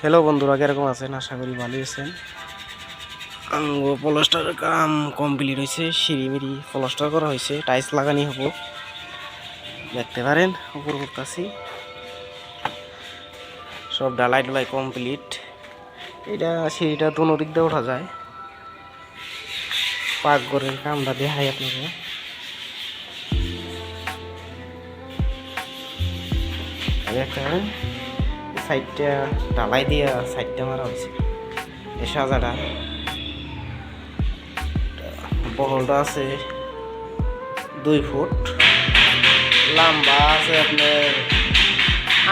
Hello বন্ধুরা, কিরকম আছেন? আশা করি ভালোই আছেন। প্লাস্টারের কাম কমপ্লিট হয়েছে, সিঁড়ি প্লাস্টার করা হয়েছে, টাইলস লাগানি হবো। দেখতে পারেন উপর করতেছি, সব ঢালাই ঢালাই কমপ্লিট। এটা সিঁড়িটা দোনো দিক দিয়ে ওঠা যায়। পাকঘরের কামটা দেখাই আপনাকে। দেখতে পারেন সাইডটা ঢালাই দিয়ে সাইডটা মারা হয়েছে। এই সাজাটা বহলটা আছে 2 ফুট, লম্বা আছে আপনার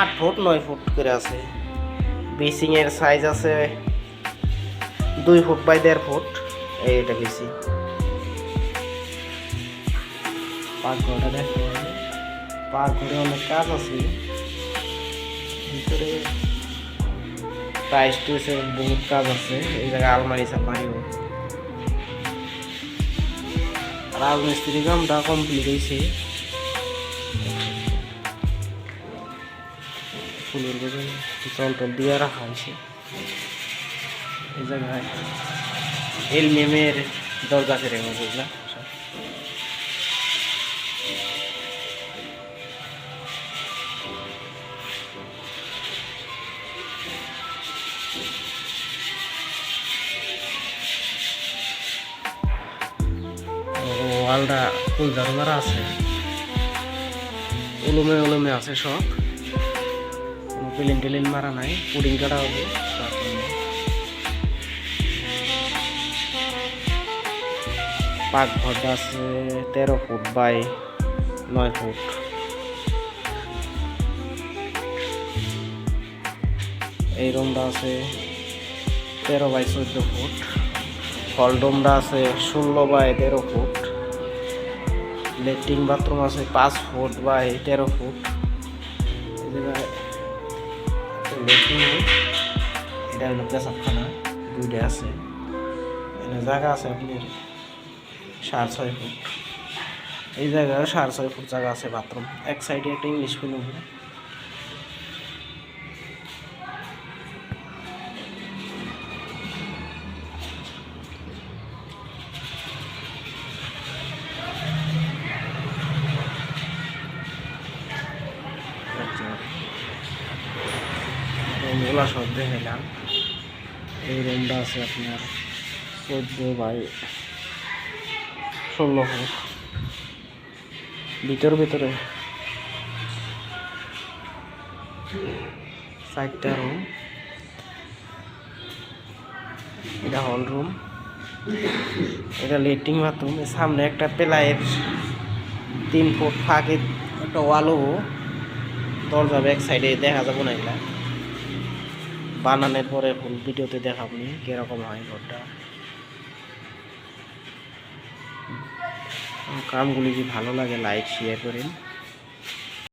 8 ফুট 9 ফুট করে আছে। বেসিং এর সাইজ আছে 2 ফুট বাই 1.5 ফুট। এইটা বেসিং। পাকঘরটা দেখতে পাবেন, পাকঘরে অনেক কাজ আছে। ভিতরে টাইলস টুইসের বহুত কাজ আছে। এই জায়গায় আলমারি সালমারিও। রাজমিস্ত্রি কামটা কমপ্লিট হয়েছে। ফুলের বেগুন জল টল দিয়ে রাখা হয়েছে। এই জায়গায় এলমিনিয়ামের দরজা ফেরে বুঝলা। ওয়ালটা ফুলদার মারা আছে, উলুমে আছে সব। কোনো প্লেন টেলিন মারা নাই, পুডিং কাটা হবে। পাকঘরটা আছে 13 ফুট বাই 9 ফুট। এই রুমটা আছে 13 বাই 14 ফুট। হল রুমটা আছে 16 বাই 13 ফুট। ল্যাট্রিন বাথরুম আছে 5 ফুট বাই 13 ফুট। ল্যাট্রিন, এটা হলো পেশাবখানা, 2টা আছে। এখানে জায়গা আছে আপনার 6.5 ফুট। এই জায়গায় 6.5 ফুট জায়গা আছে বাথরুম। এক সাইডে একটা ইংলিশ খুলে রুমগুলা সব দেখাইলাম। এই রুমটা আছে আপনার 14 বাই 16 ফুট। ভিতরে 4টা রুম। এটা হল রুম, এটা লেট্রিন বাথরুম। সামনে একটা প্লাইয়ের 3 ফুট ফাঁকে একটা ওয়ালও দরজা ব্যাক সাইডে দেখা যাবো না। এগুলা বানানোর পরে ফুল ভিডিওতে দেখাবো নি কিরকম হয় ঘরটা। কামগুলি যদি ভালো লাগে লাইক শেয়ার করেন।